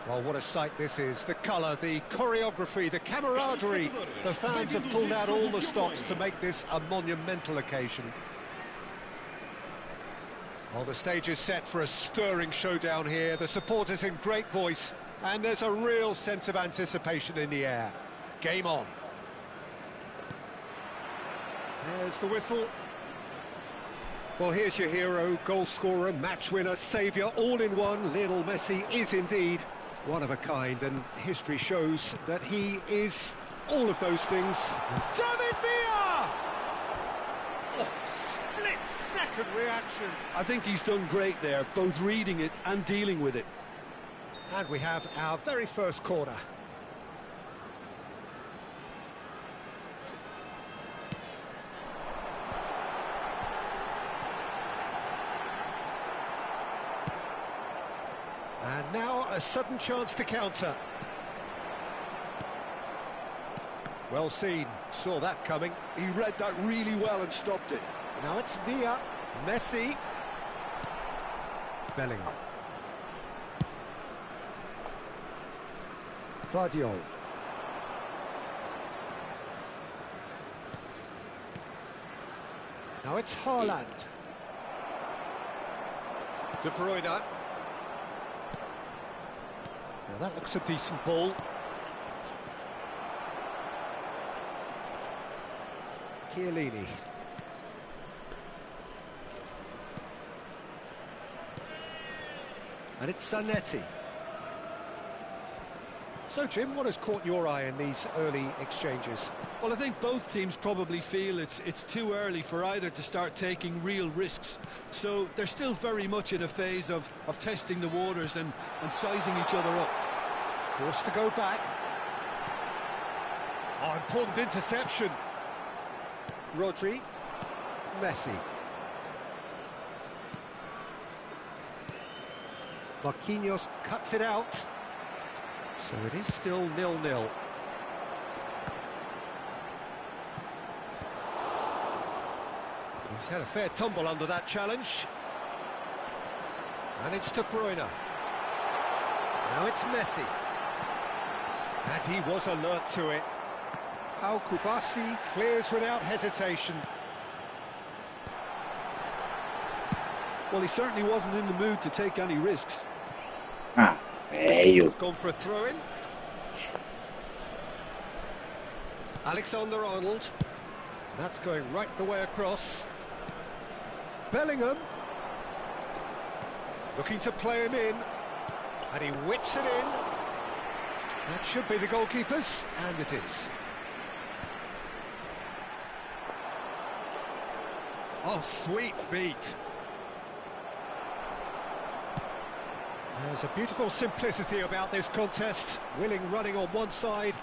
Well, what a sight this is. The colour, the choreography, the camaraderie. The fans have pulled out all the stops to make this a monumental occasion. Well, the stage is set for a stirring showdown here. The supporters in great voice, and there's a real sense of anticipation in the air. Game on. There's the whistle. Well, here's your hero, goal scorer, match winner, saviour, all in one. Lionel Messi is indeed one of a kind, and history shows that he is all of those things. David Villa! Oh, split-second reaction. I think he's done great there, both reading it and dealing with it. And we have our very first corner. And now a sudden chance to counter. Well seen, saw that coming. He read that really well and stopped it. Now it's Villa, Messi. Bellingham. Vardiol. Now it's Haaland. De Bruyne. Now that looks a decent ball. Chiellini. And it's Zanetti. So, Jim, what has caught your eye in these early exchanges? Well, I think both teams probably feel it's too early for either to start taking real risks. So they're still very much in a phase of testing the waters and sizing each other up. Forced to go back. Oh, important interception. Rodri. Messi. Marquinhos cuts it out. So it is still 0-0. He's had a fair tumble under that challenge. And it's De Bruyne. Now it's Messi. And he was alert to it. Pau Kubasi clears without hesitation. Well, he certainly wasn't in the mood to take any risks. He's gone for a throw-in. Alexander-Arnold. That's going right the way across. Bellingham. Looking to play him in. And he whips it in. That should be the goalkeeper's, and it is. Oh, sweet feet. There's a beautiful simplicity about this contest. Willing running on one side,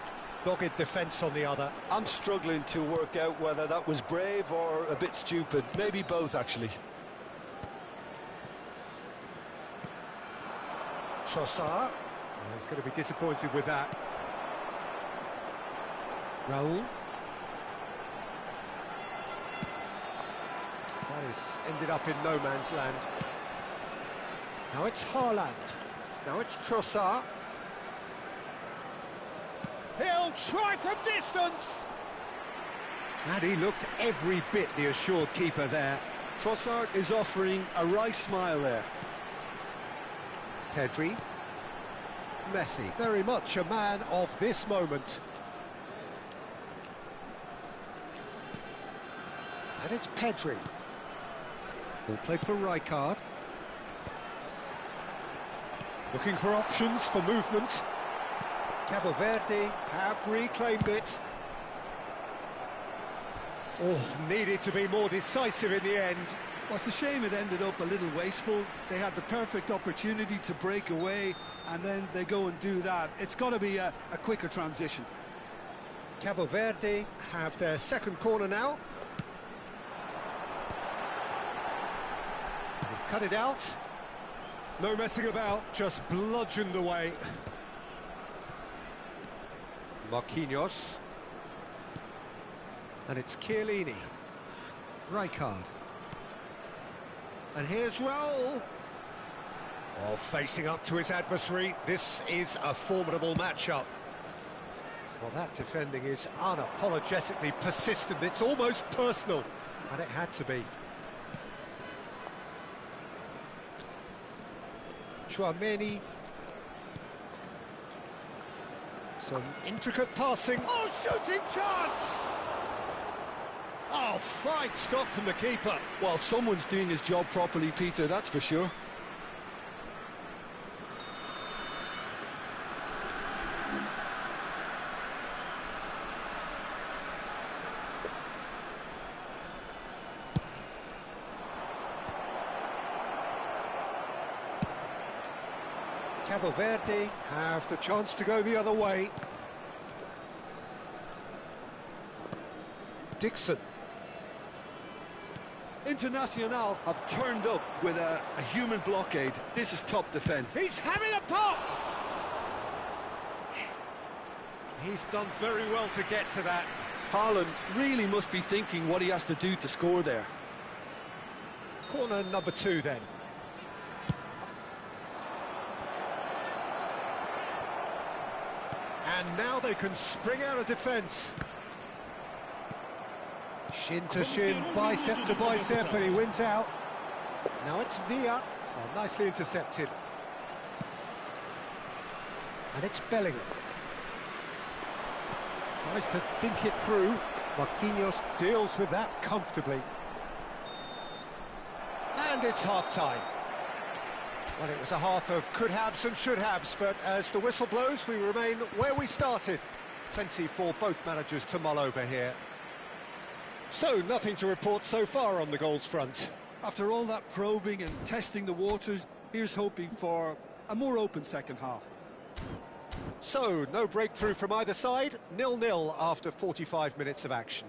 dogged defence on the other. I'm struggling to work out whether that was brave or a bit stupid. Maybe both, actually. Trossard. He's going to be disappointed with that. Raul. That has ended up in no man's land. Now it's Haaland. Now it's Trossard. He'll try from distance. And he looked every bit the assured keeper there. Trossard is offering a wry smile there. Pedri. Messi, very much a man of this moment. And it's Pedri. Ball played for Rijkaard. Looking for options for movement. Cabo Verde have reclaimed it. Oh, needed to be more decisive in the end. Well, it's a shame it ended up a little wasteful. They had the perfect opportunity to break away, and then they go and do that. It's got to be a quicker transition. Cabo Verde have their second corner now. He's cut it out. No messing about, just bludgeoned away. Marquinhos. And it's Chiellini. Rijkaard. And here's Raul. Oh, facing up to his adversary, this is a formidable matchup. Well, that defending is unapologetically persistent. It's almost personal, and it had to be. Chouameni. Some intricate passing. Oh, shooting chance! Oh, fine stop from the keeper. Well, someone's doing his job properly, Peter, that's for sure. Cabo Verde have the chance to go the other way. Dixon. Internacional have turned up with a human blockade. This is top defence. He's having a pop! He's done very well to get to that. Haaland really must be thinking what he has to do to score there. Corner number 2 then. And now they can spring out of defence. Shin to shin, bicep to bicep, and he wins out. Now it's Villa. Oh, nicely intercepted. And it's Bellingham. Tries to dink it through. Marquinhos deals with that comfortably. And it's half-time. Well, it was a half of could-haves and should-haves, but as the whistle blows, we remain where we started. Plenty for both managers to mull over here. So, nothing to report so far on the goals front. After all that probing and testing the waters, here's hoping for a more open second half. So, no breakthrough from either side, 0-0 after 45 minutes of action.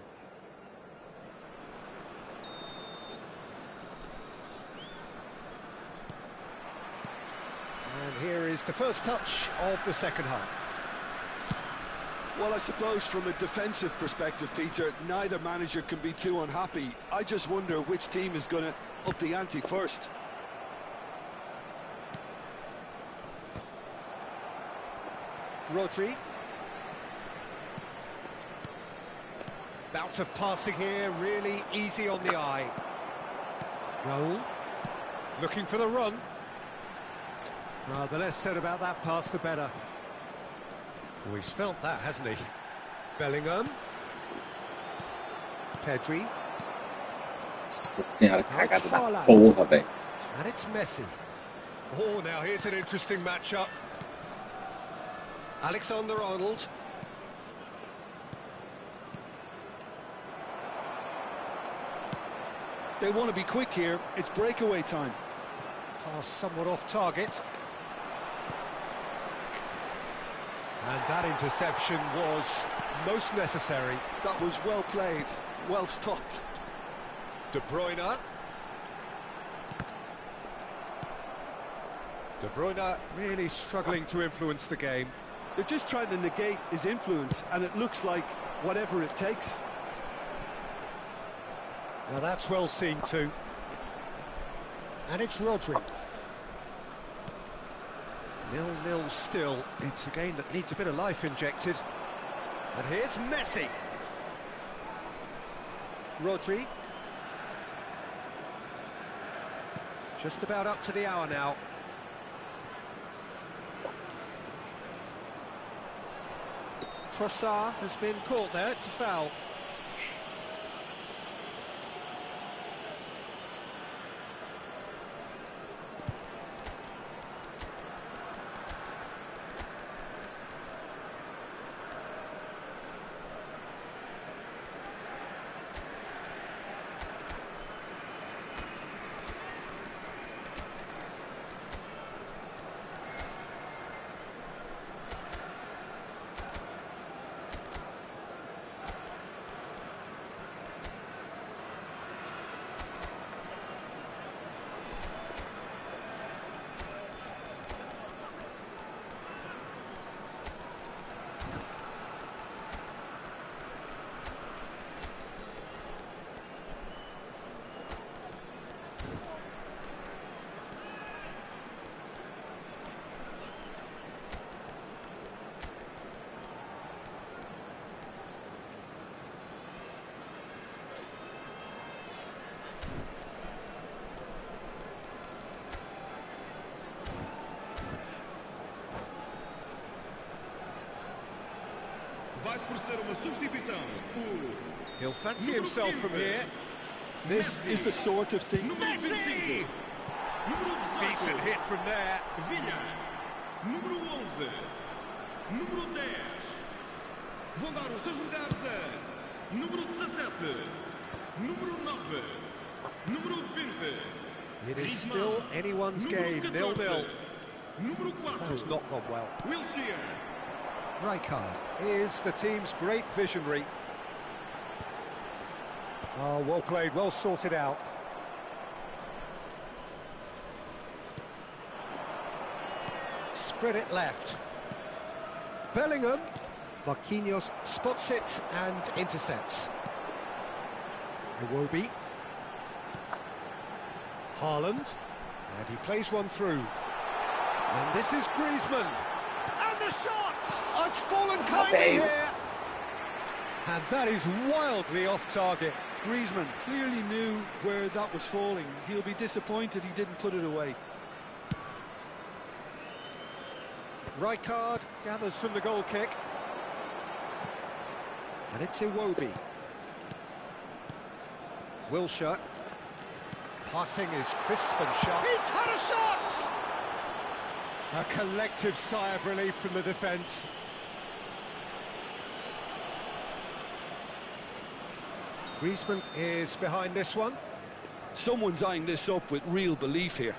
And here is the first touch of the second half. Well, I suppose from a defensive perspective, Peter, neither manager can be too unhappy. I just wonder which team is going to up the ante first. Rodri. Bout of passing here, really easy on the eye. Raul. Looking for the run. Well, the less said about that pass, the better. Oh, he's felt that, hasn't he? Bellingham. Pedri. Nossa senhora, cagada da Haaland. porra, velho. And it's Messi. Oh, now here's an interesting matchup. Alexander-Arnold. They want to be quick here. It's breakaway time. Pass somewhat off target. And that interception was most necessary. That was well played, well stopped. De Bruyne. De Bruyne really struggling to influence the game. They're just trying to negate his influence, and it looks like whatever it takes. Now that's well seen too. And it's Rodri. 0-0 still. It's a game that needs a bit of life injected. And here's Messi. Rodri. Just about up to the hour now. Trossard has been caught there. It's a foul. Vai-se proceder uma substituição. He'll fancy himself from here. This is the sort of thing. Messi! Decent hit from there. Villa. Número 11. Número 10. Vão dar os seus lugares a número 17. Número 9. Número 20. It is still anyone's game, 0-0. Número 4. That has not gone well. Wilshere. Rijkaard is the team's great visionary. Oh, well played, well sorted out. Spread it left. Bellingham. Marquinhos spots it and intercepts. Iwobi. Haaland. And he plays one through. And this is Griezmann. And the shot! It's fallen kindly here. And that is wildly off target. Griezmann clearly knew where that was falling. He'll be disappointed he didn't put it away. Rijkaard gathers from the goal kick. And it's Iwobi. Wilshere. Passing is crisp and sharp. He's had a shot! A collective sigh of relief from the defence. Griezmann is behind this one. Someone's eyeing this up with real belief here.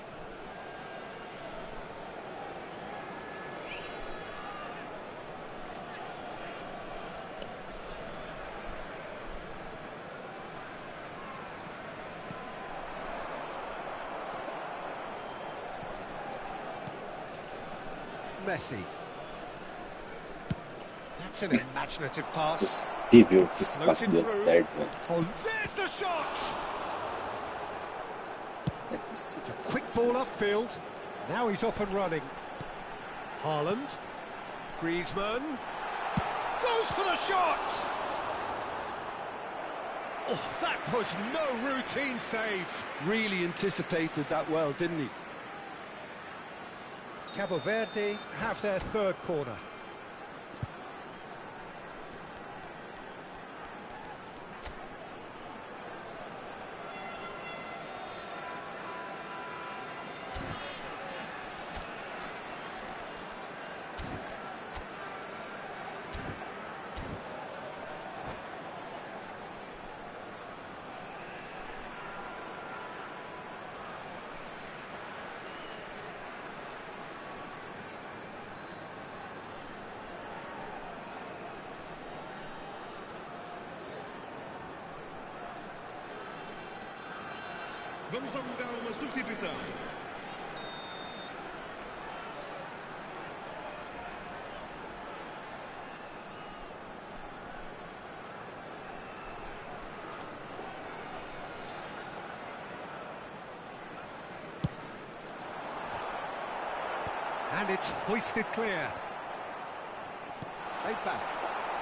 Messi. That's an imaginative pass. Possível que esse passe deu certo, velho. Oh, there's the shot! É possível. Quick ball upfield. Now he's off and running. Haaland. Griezmann. Goes for the shot! Oh, that was no routine save. Really anticipated that well, didn't he? Cabo Verde have their third corner. Vamos dar lugar a uma substituição. And it's hoisted clear. Played back.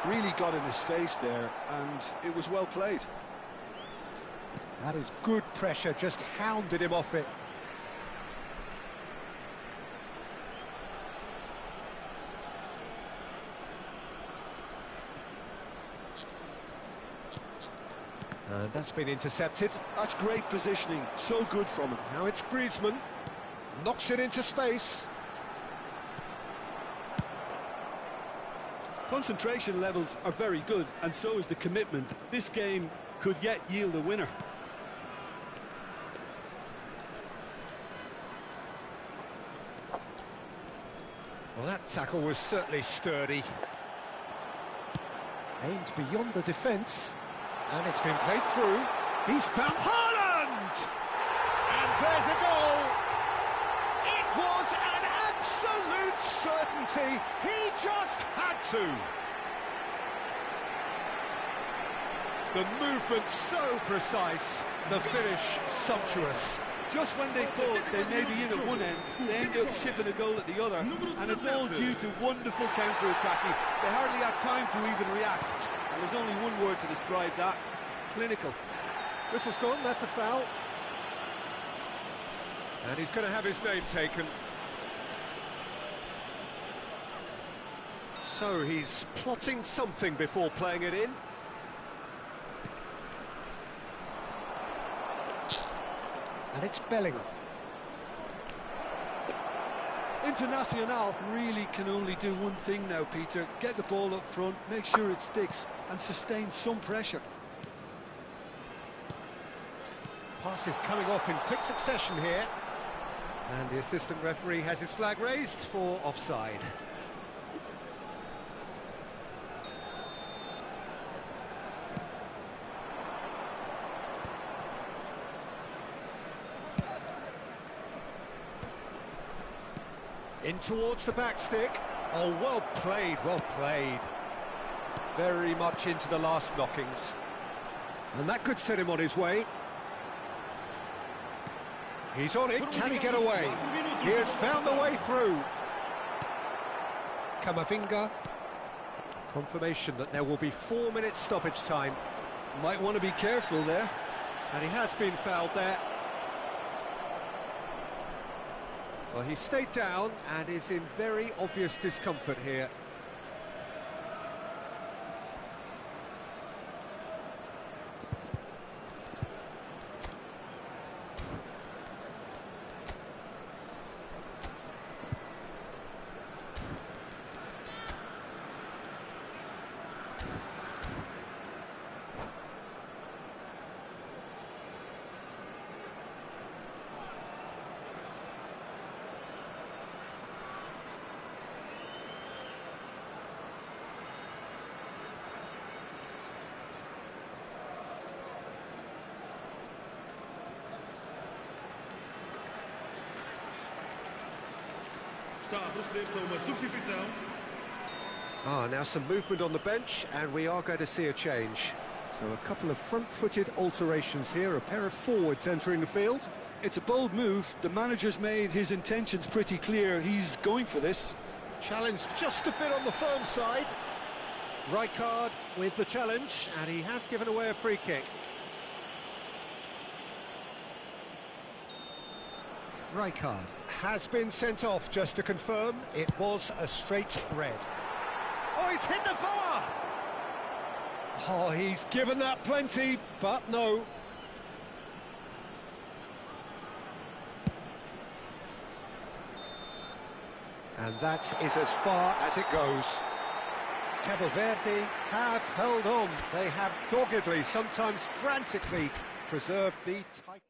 Really got in his face there, and it was well played. That is good pressure, just hounded him off it. And that's been intercepted. That's great positioning, so good from him. Now it's Griezmann. Knocks it into space. Concentration levels are very good, and so is the commitment. This game could yet yield a winner. Well, that tackle was certainly sturdy. Aimed beyond the defence. And it's been played through. He's found Haaland! And there's a goal! It was an absolute certainty. He just had to. The movement so precise. The finish sumptuous. Just when they thought they may be in at one end, they end up shipping a goal at the other, and it's all due to wonderful counter-attacking. They hardly had time to even react, and there's only one word to describe that: clinical. Whistle's gone, that's a foul. And he's going to have his name taken. So he's plotting something before playing it in. And it's Bellingham. Internacional really can only do one thing now, Peter. Get the ball up front, make sure it sticks, and sustain some pressure. Pass is coming off in quick succession here. And the assistant referee has his flag raised for offside. In towards the back stick. Oh, well played, well played. Very much into the last knockings. And that could set him on his way. He's on it, can he get away? He has found the way through. Camavinga. Confirmation that there will be 4 minutes stoppage time. Might want to be careful there. And he has been fouled there. Well, he stayed down and is in very obvious discomfort here. Está a proceder-se a uma substituição. Now some movement on the bench, and we are going to see a change. So a couple of front-footed alterations here, a pair of forwards entering the field. It's a bold move. The manager's made his intentions pretty clear. He's going for this. Challenge just a bit on the firm side. Rijkaard with the challenge, and he has given away a free kick. Rijkaard has been sent off, just to confirm. It was a straight red. Oh, he's hit the bar! Oh, he's given that plenty, but no. And that is as far as it goes. Cabo Verde have held on. They have doggedly, sometimes frantically, preserved the title.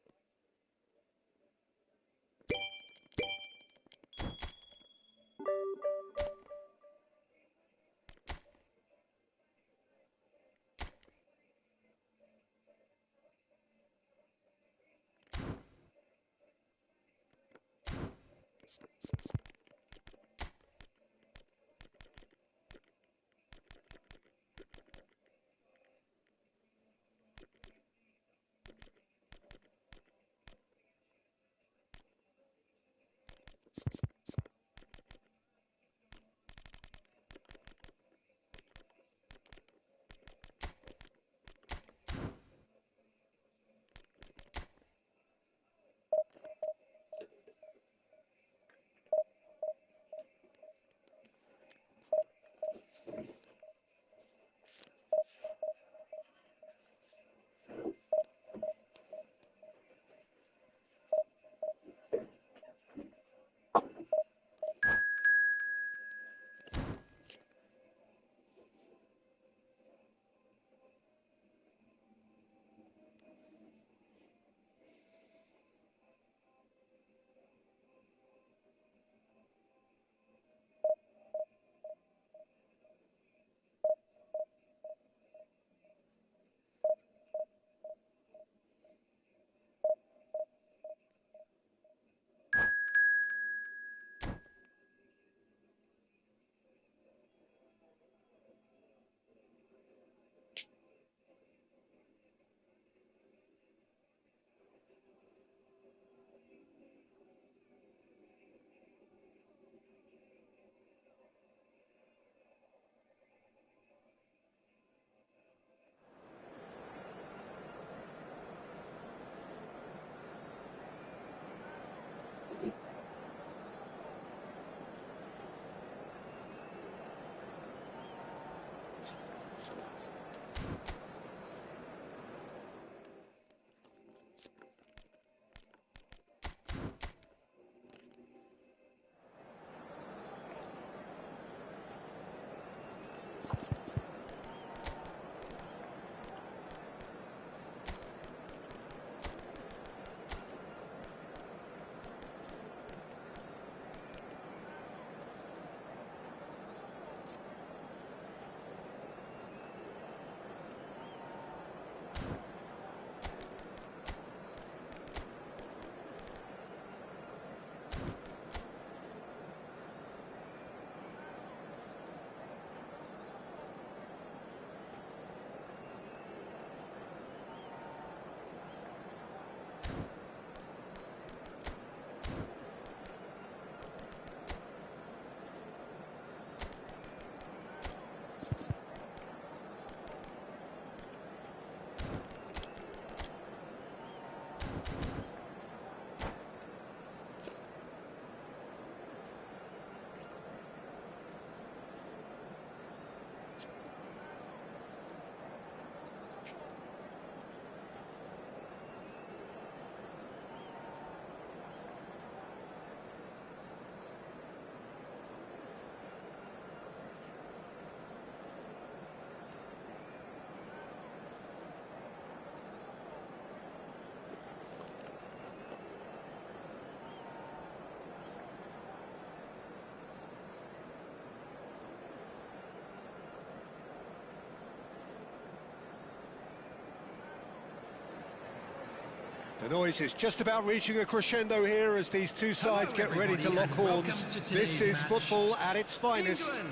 The noise is just about reaching a crescendo here as these two sides get ready to lock horns. This is football at its finest. England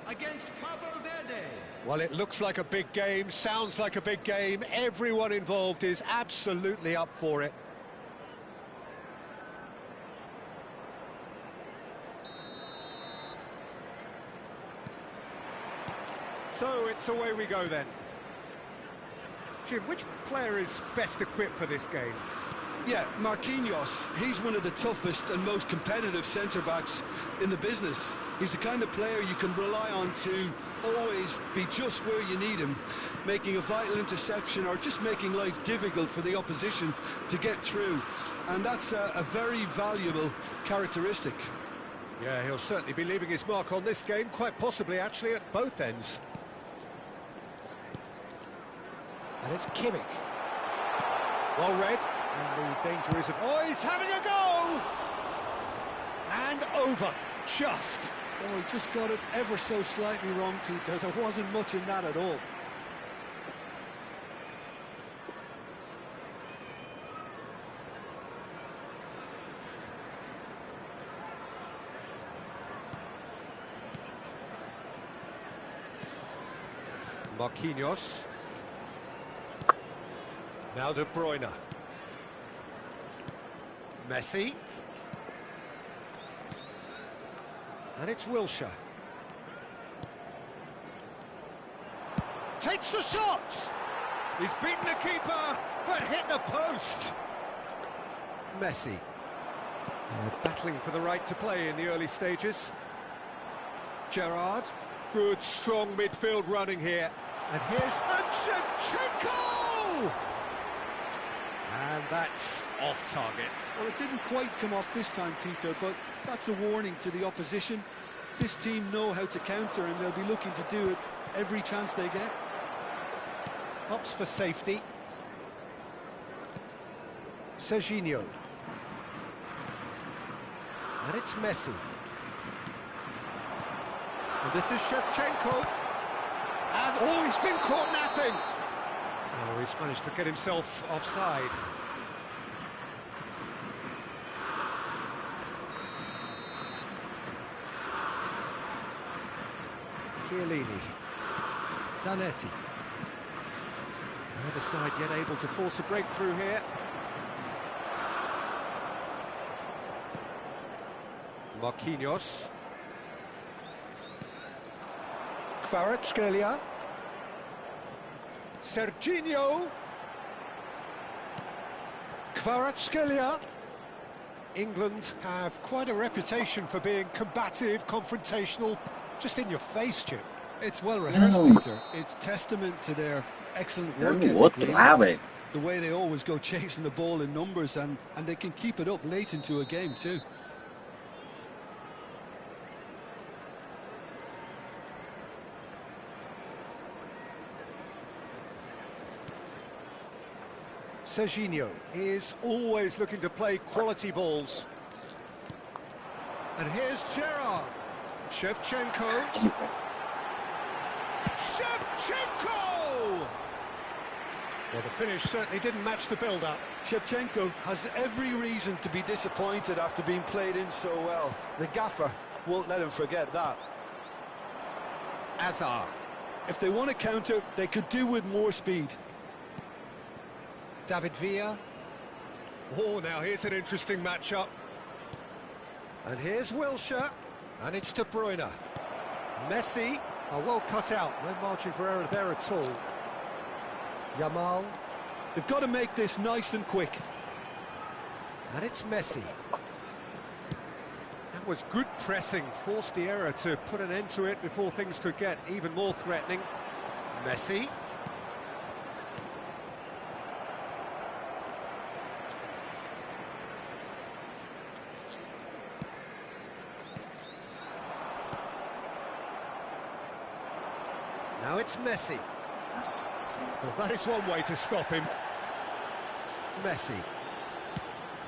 against Cabo Verde. Well, it looks like a big game, sounds like a big game. Everyone involved is absolutely up for it. So it's away we go then. Jim, which player is best equipped for this game? Yeah, Marquinhos. He's one of the toughest and most competitive centre-backs in the business. He's the kind of player you can rely on to always be just where you need him, making a vital interception or just making life difficult for the opposition to get through. And that's a very valuable characteristic. Yeah, he'll certainly be leaving his mark on this game, quite possibly actually at both ends. And it's Kimmich. Well read. And the danger is of... Oh, he's having a go! And over. Just. Oh, he just got it ever so slightly wrong, Peter. There wasn't much in that at all. Marquinhos. Now De Bruyne. Messi. And it's Wilshere. Takes the shot! He's beaten the keeper, but hit the post. Messi. Battling for the right to play in the early stages. Gerrard. Good, strong midfield running here. And here's Shevchenko! And that's off target. Well, it didn't quite come off this time, Peter, but that's a warning to the opposition. This team know how to counter, and they'll be looking to do it every chance they get. Opts for safety. Serginho. And it's Messi. And this is Shevchenko. And, oh, he's been caught napping. Oh, he's managed to get himself offside. Chiellini. Zanetti. Neither side yet able to force a breakthrough here. Marquinhos. Kvaratskhelia. Serginho. Kvaratskhelia. England have quite a reputation for being combative, confrontational, just in your face, Chip. It's well rehearsed, Peter. It's testament to their excellent work ethic, really. The way they always go chasing the ball in numbers, and they can keep it up late into a game too. Serginho is always looking to play quality balls. And here's Gerrard. Shevchenko. Shevchenko! Well, the finish certainly didn't match the build-up. Shevchenko has every reason to be disappointed after being played in so well. The gaffer won't let him forget that. Azar. If they want to counter, they could do with more speed. David Villa. Oh, now here's an interesting matchup. And here's Wilshere. And it's De Bruyne. Messi. Oh, well cut out. No margin for error there at all. Yamal. They've got to make this nice and quick. And it's Messi. That was good pressing. Forced the error to put an end to it before things could get even more threatening. Messi. Now it's Messi. Well, that is one way to stop him. Messi.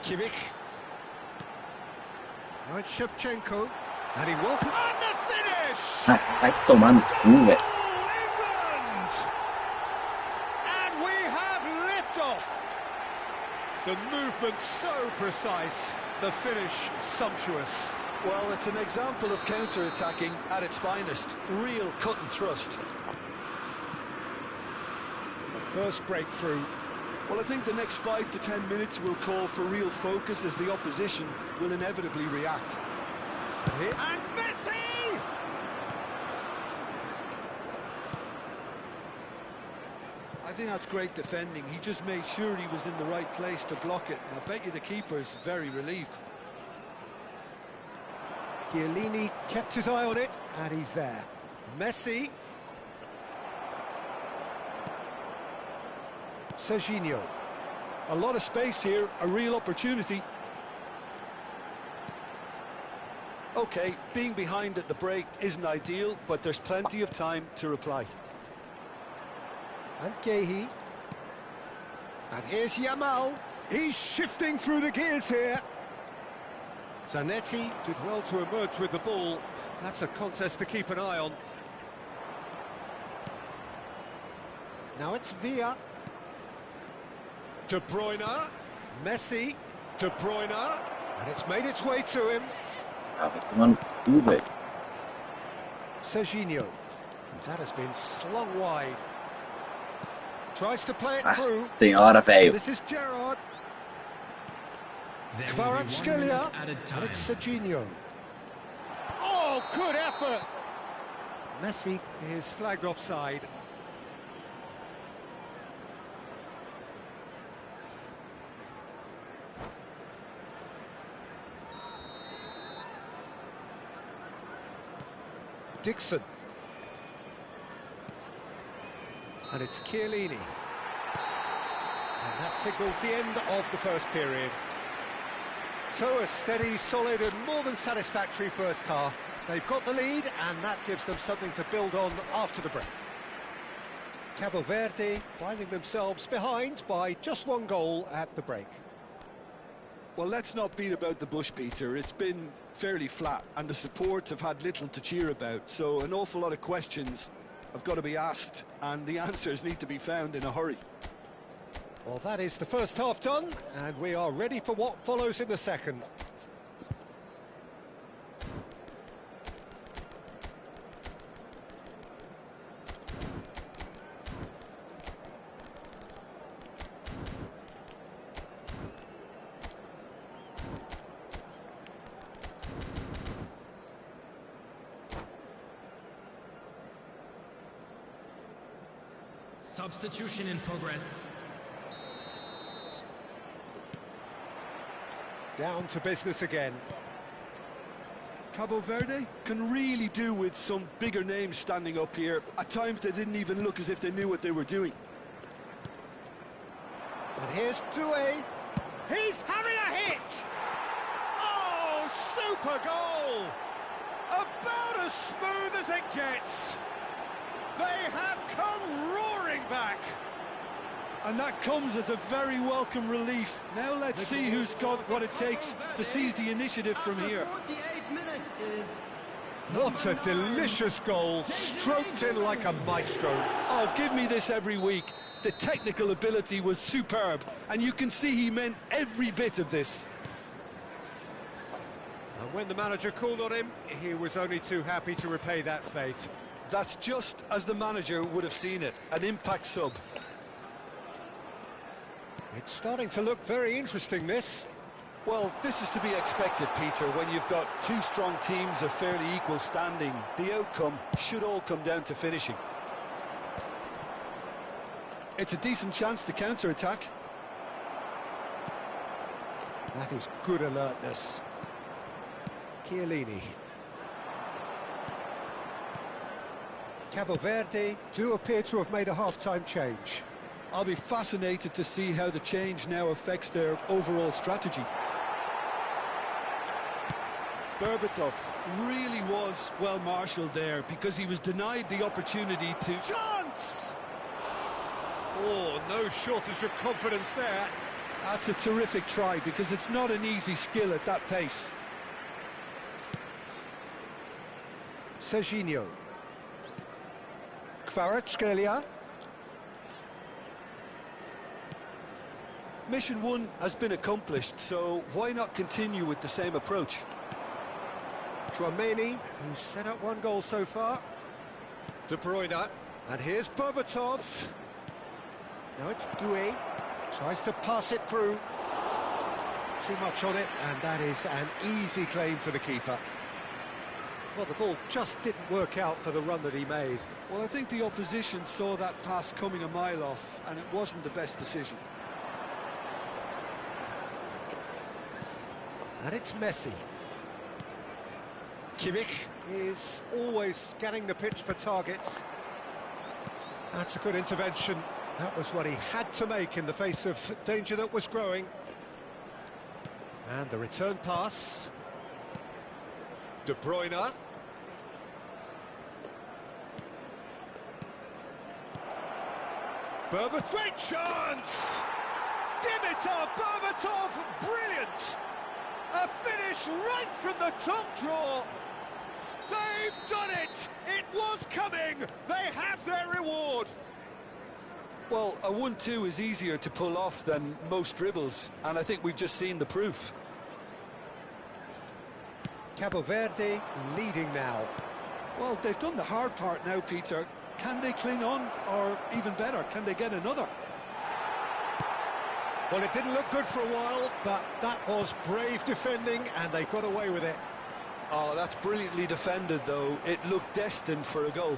Kimmich. Now it's Shevchenko. And he welcomes... And the finish! Vai tomar no cu, velho. Goal, England! And we have liftoff. The movement so precise. The finish sumptuous. Well, it's an example of counter-attacking at its finest. Real cut and thrust. The first breakthrough. Well, I think the next 5 to 10 minutes will call for real focus as the opposition will inevitably react. And Messi! I think that's great defending. He just made sure he was in the right place to block it. I bet you the keeper's very relieved. Chiellini kept his eye on it, and he's there. Messi. Serginho. A lot of space here, a real opportunity. OK, being behind at the break isn't ideal, but there's plenty of time to reply. And Gehi. And here's Yamal. He's shifting through the gears here. Zanetti did well to emerge with the ball. That's a contest to keep an eye on. Now it's Villa. De Bruyne. Messi. De Bruyne. And it's made its way to him. Vai tomar no cu, velho. Serginho. That has been slung wide. Tries to play it Nossa through. senhora, velho. This is Gerrard. There will be 1 minute Kvaratskhelia. added And time. it's Serginho. Oh, good effort! Messi is flagged offside. Dixon. And it's Chiellini. And that signals the end of the first period. So a steady, solid and more than satisfactory first half. They've got the lead and that gives them something to build on after the break. Cabo Verde finding themselves behind by just 1 goal at the break. Well, let's not beat about the bush, Peter. It's been fairly flat and the support have had little to cheer about. So an awful lot of questions have got to be asked and the answers need to be found in a hurry. Well, that is the first half done, and we are ready for what follows in the second. Substitution in progress. Down to business again. Cabo Verde can really do with some bigger names standing up here. At times they didn't even look as if they knew what they were doing. And here's Doué. He's having a hit! Oh, super goal! About as smooth as it gets. They have come roaring back. And that comes as a very welcome relief. Now let's see who's got what it takes to seize the initiative from here. 48 minutes is What a delicious goal, stroked in like a maestro. Oh, give me this every week. The technical ability was superb, and you can see he meant every bit of this. And when the manager called on him, he was only too happy to repay that faith. That's just as the manager would have seen it, an impact sub. It's starting to look very interesting, this. Well, this is to be expected, Peter, when you've got two strong teams of fairly equal standing. The outcome should all come down to finishing. It's a decent chance to counter-attack. That is good alertness. Chiellini. Cabo Verde do appear to have made a half-time change. I'll be fascinated to see how the change now affects their overall strategy. Berbatov really was well marshalled there because he was denied the opportunity to... Chance! Oh, no shortage of confidence there. That's a terrific try because it's not an easy skill at that pace. Serginho. Kvaratskhelia. Mission 1 has been accomplished, so why not continue with the same approach? Chouameni, who's set up one goal so far. De Bruyne. And here's Berbatov. Now it's Doué. Tries to pass it through. Too much on it, and that is an easy claim for the keeper. Well, the ball just didn't work out for the run that he made. Well, I think the opposition saw that pass coming a mile off, and it wasn't the best decision. And it's Messi. Kimmich is always scanning the pitch for targets. That's a good intervention. That was what he had to make in the face of danger that was growing. And the return pass. De Bruyne. Berbatov. Great chance! Dimitar Berbatov, brilliant! A finish right from the top draw. They've done it! It was coming! They have their reward! Well, a 1-2 is easier to pull off than most dribbles, and I think we've just seen the proof. Cabo Verde leading now. Well, they've done the hard part now, Peter. Can they cling on, or even better, can they get another? Well, it didn't look good for a while, but that was brave defending, and they got away with it. Oh, that's brilliantly defended, though. It looked destined for a goal.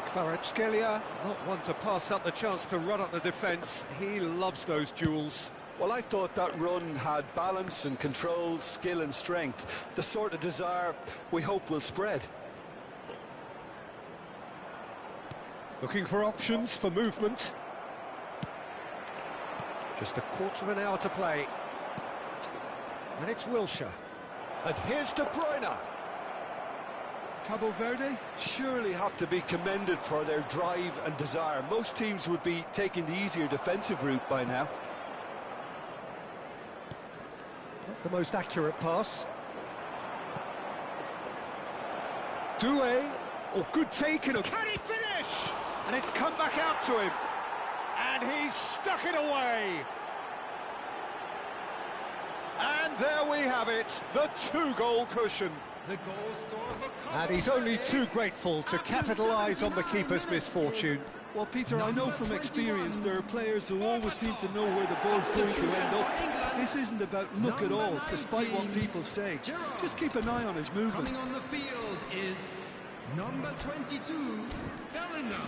Kvaratskhelia, not one to pass up the chance to run up the defence. He loves those duels. Well, I thought that run had balance and control, skill and strength. The sort of desire we hope will spread. Looking for options for movement. Just a quarter of an hour to play. And it's Wilshere. And here's De Bruyne. Cabo Verde surely have to be commended for their drive and desire. Most teams would be taking the easier defensive route by now. Not the most accurate pass. Doué. Oh, good taken. Can he finish? And it's come back out to him. And he's stuck it away. And there we have it, the two-goal cushion. the goal scorer for And he's only too grateful to capitalise on the keeper's misfortune. Well, Peter, I know from experience there are players who always seem to know where the ball's going to end up. This isn't about luck at all, despite what people say. Just keep an eye on his movement. Coming on the field is number 22, Bellingham.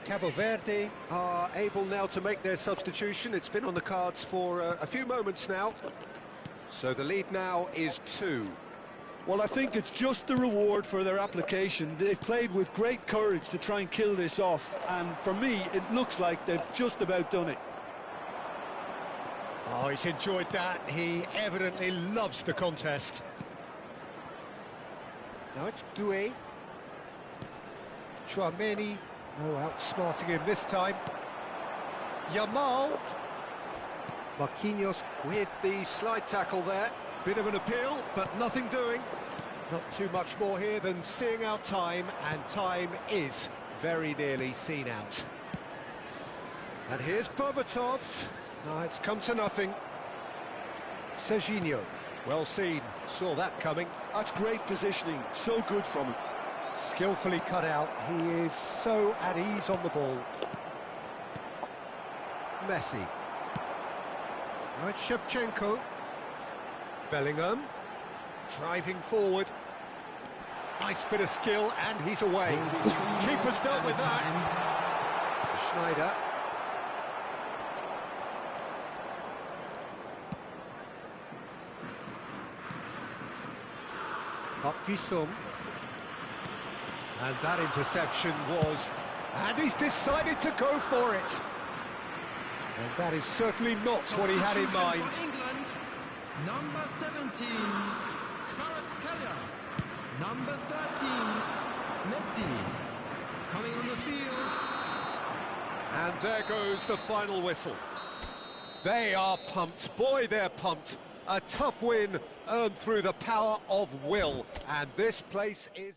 Cabo Verde are able now to make their substitution. It's been on the cards for a few moments now. So the lead now is 2. Well, I think it's just the reward for their application. They've played with great courage to try and kill this off, and for me, it looks like they've just about done it. Oh, he's enjoyed that. He evidently loves the contest. Now it's Doué. Chouameni. No outsmarting him this time. Yamal. Marquinhos with the slide tackle there. Bit of an appeal, but nothing doing. Not too much more here than seeing out time, and time is very nearly seen out. And here's Berbatov. No, it's come to nothing. Serginho, well seen, saw that coming. That's great positioning, so good from him. Skillfully cut out, he is so at ease on the ball. Messi. Now it's Shevchenko. Bellingham, driving forward. Nice bit of skill, and he's away. Keeper's dealt with that. Schneider. Hutchinson. And that interception was... And he's decided to go for it. And that is certainly not what he had in mind. England, number 17, Kvaratskhelia. Number 13, Messi. Coming on the field. And there goes the final whistle. They are pumped. Boy, they're pumped. A tough win earned through the power of will. And this place is...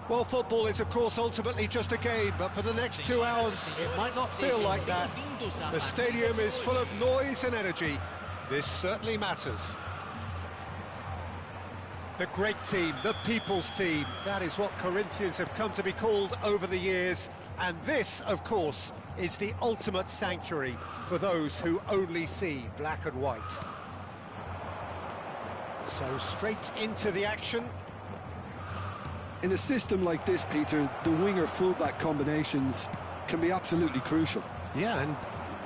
Well, football is, of course, ultimately just a game, but for the next 2 hours, it might not feel like that. The stadium is full of noise and energy. This certainly matters. The great team, the people's team, that is what Corinthians have come to be called over the years. And this, of course, is the ultimate sanctuary for those who only see black and white. So straight into the action. In a system like this, Peter, the winger-fullback combinations can be absolutely crucial. Yeah, and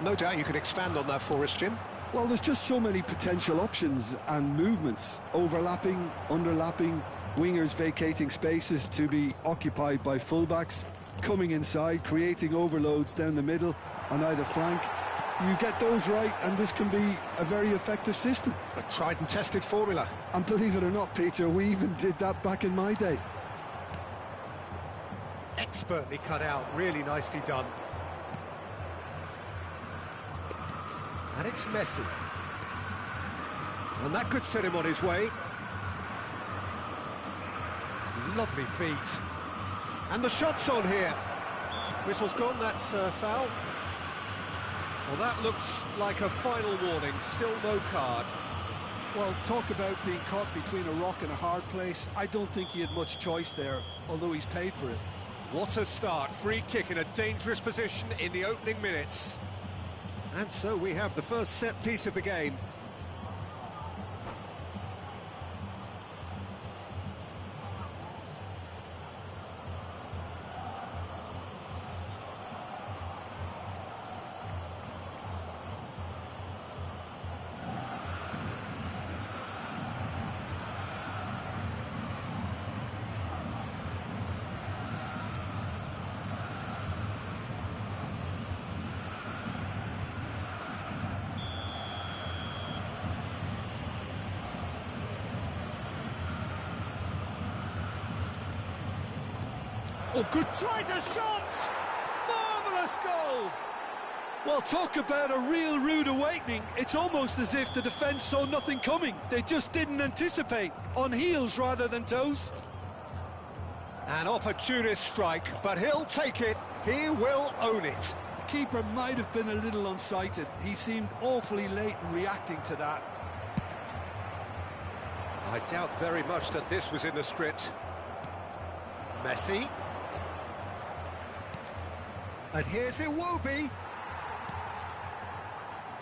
no doubt you could expand on that for us, Jim. Well, there's just so many potential options and movements. Overlapping, underlapping, wingers vacating spaces to be occupied by fullbacks, coming inside, creating overloads down the middle on either flank. You get those right, and this can be a very effective system. A tried and tested formula. And believe it or not, Peter, we even did that back in my day. Expertly cut out, really nicely done. And it's Messi. And that could set him on his way. Lovely feet. And the shot's on here. Whistle's gone, that's foul. Well, that looks like a final warning, still no card. Well, talk about being caught between a rock and a hard place. I don't think he had much choice there, although he's paid for it. What a start, free kick in a dangerous position in the opening minutes. And so we have the first set piece of the game. Oh, good, tries a shot! Marvellous goal! Well, talk about a real rude awakening. It's almost as if the defence saw nothing coming. They just didn't anticipate, on heels rather than toes. An opportunist strike, but he'll take it. He will own it. The keeper might have been a little unsighted. He seemed awfully late in reacting to that. I doubt very much that this was in the script. Messi. And here's Iwobi.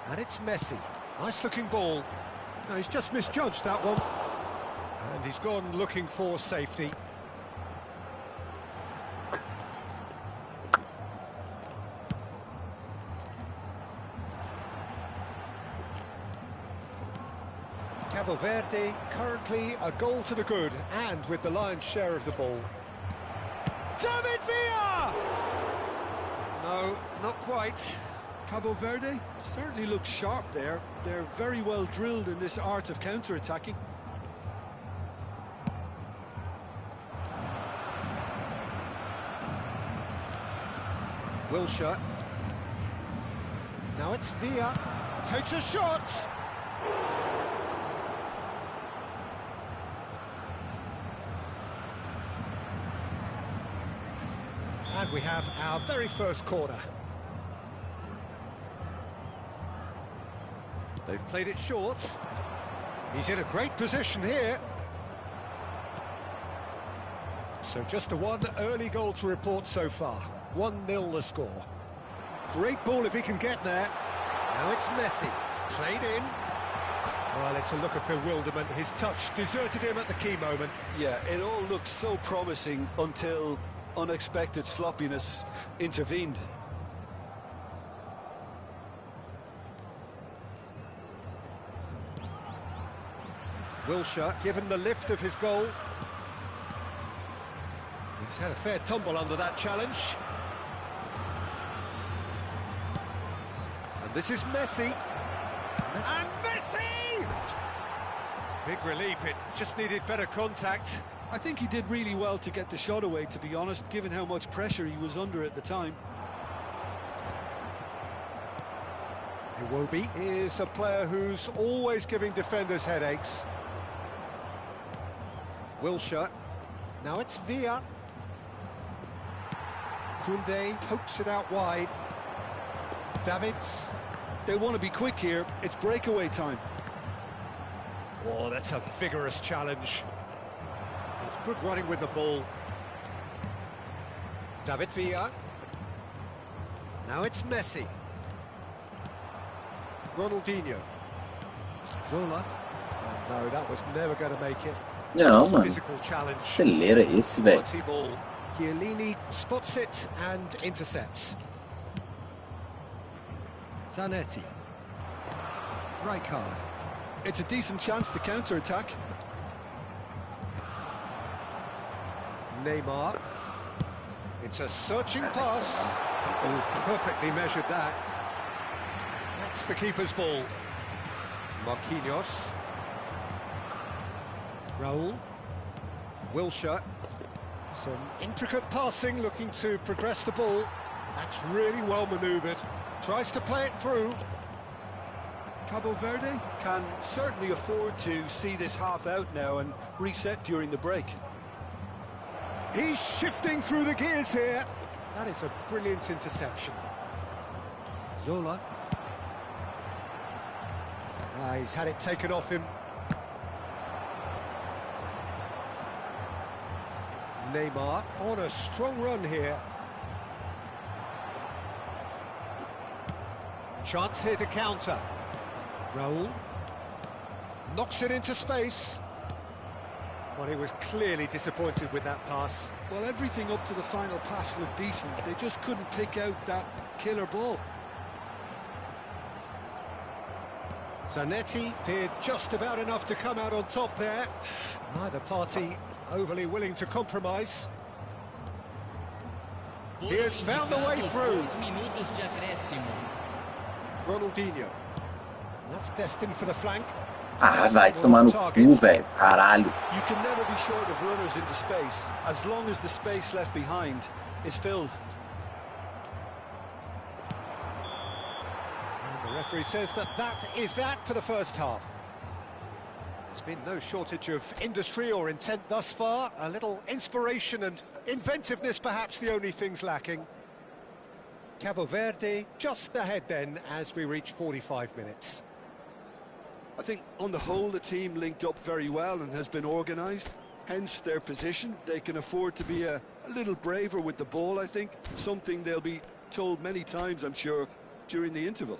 And it's Messi. Nice looking ball. No, he's just misjudged that one. And he's gone looking for safety. Cabo Verde currently a goal to the good and with the lion's share of the ball. David Villa! No, not quite. Cabo Verde certainly looks sharp there. They're very well drilled in this art of counter-attacking. Wilshere. Now it's Villa. Takes a shot! And we have our very first corner. They've played it short. He's in a great position here. So just the one early goal to report so far. 1-0 the score. Great ball if he can get there. Now it's Messi. Played in. Well, it's a look of bewilderment. His touch deserted him at the key moment. Yeah, it all looked so promising until unexpected sloppiness intervened. Wilshere given the lift of his goal. He's had a fair tumble under that challenge. And this is Messi. And Messi! Big relief, it just needed better contact. I think he did really well to get the shot away, to be honest, given how much pressure he was under at the time. Iwobi is a player who's always giving defenders headaches. Wilshere. Now it's Villa. Koundé pokes it out wide. Davids. They want to be quick here. It's breakaway time. Oh, that's a vigorous challenge. It's good running with the ball. David Villa. Now it's Messi. Ronaldinho. Zola. Oh, no, that was never going to make it. Ja, mano. Physical challenge. Acelera esse, velho. Quality ball. Chiellini spots it and intercepts. Zanetti. Right card. It's a decent chance to counter-attack. Neymar. It's a searching pass. Oh, perfectly measured that. That's the keeper's ball. Marquinhos. Raul. Wilshere. Some intricate passing, looking to progress the ball. That's really well manoeuvred. Tries to play it through. Cabo Verde can certainly afford to see this half out now and reset during the break. He's shifting through the gears here. That is a brilliant interception. Zola. He's had it taken off him. Neymar on a strong run here. Chance here to counter. Raul knocks it into space. Well, he was clearly disappointed with that pass. Well, everything up to the final pass looked decent. They just couldn't pick out that killer ball. Zanetti did just about enough to come out on top there. Neither party overly willing to compromise. He has found the way through. Ronaldinho. That's destined for the flank. Ah, vai tomar no cu, velho. Caralho. You can never be short of runners into space, as long as the space left behind is filled. And the referee says that is that for the first half. There's been no shortage of industry or intent thus far. A little inspiration and inventiveness, perhaps the only things lacking. Cabo Verde just ahead then as we reach 45 minutes. I think on the whole the team linked up very well and has been organised, hence their position. They can afford to be a little braver with the ball, I think, something they'll be told many times, I'm sure, during the interval.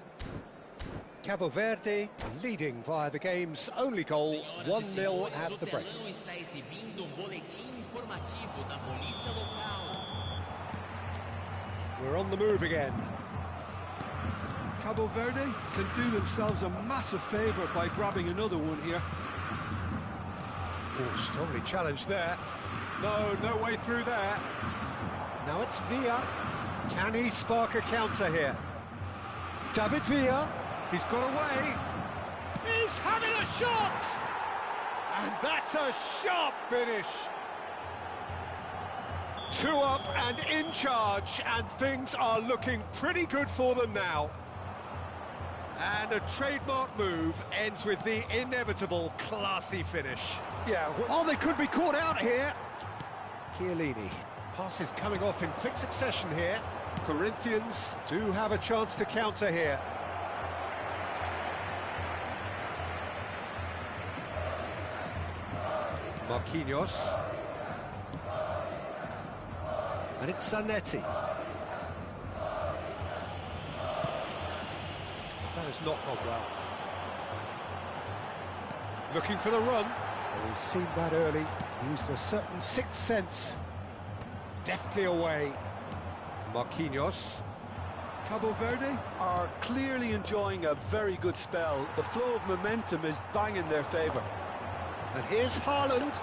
Cabo Verde leading via the game's only goal, 1-0 at the break. We're on the move again. Cabo Verde can do themselves a massive favour by grabbing another one here. Oh, strongly challenged there. No way through there. Now it's Villa. Can he spark a counter here? David Villa. He's got away. He's having a shot! And that's a sharp finish. 2 up and in charge, and things are looking pretty good for them now. And a trademark move ends with the inevitable classy finish. Yeah. Oh, they could be caught out here. Chiellini. Passes coming off in quick succession here. Corinthians do have a chance to counter here. Marquinhos. And it's Zanetti. That has not gone well. Looking for the run. Well, he's seen that early. Used a certain sixth sense. Deftly away. Marquinhos. Cabo Verde are clearly enjoying a very good spell. The flow of momentum is bang in their favour. And here's Haaland.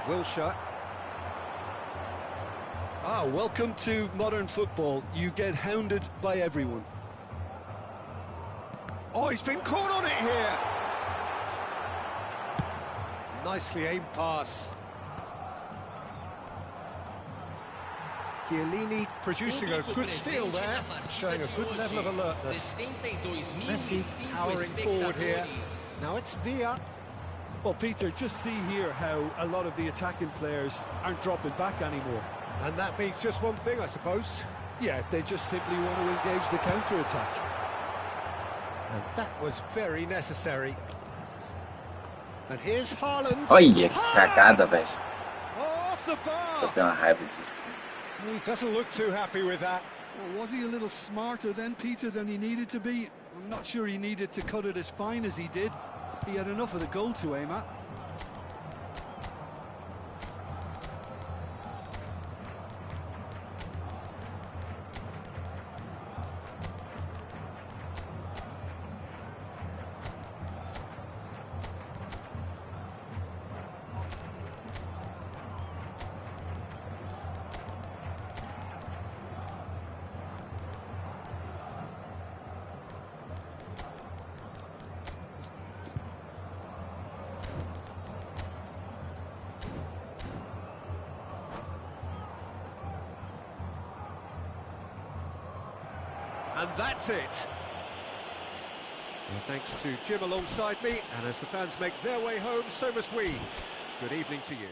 Wilshere. Welcome to modern football. You get hounded by everyone. Oh, he's been caught on it here. Nicely aimed pass. Chiellini producing a good steal there, showing a good level of alertness. Messi powering forward here. Now it's Villa. Well, Peter, just see here how a lot of the attacking players aren't dropping back anymore. And that means just one thing, I suppose. Yeah, they just simply want to engage the counter-attack. And that was very necessary. And here's Haaland. Olha que cagada, velho. Off the Só bar. tenho uma raiva disso. He doesn't look too happy with that. Well, was he a little smarter then, Peter, than he needed to be? I'm not sure he needed to cut it as fine as he did. He had enough of the goal to aim at. And that's it. Well, thanks to Jim alongside me, and as the fans make their way home, so must we. Good evening to you.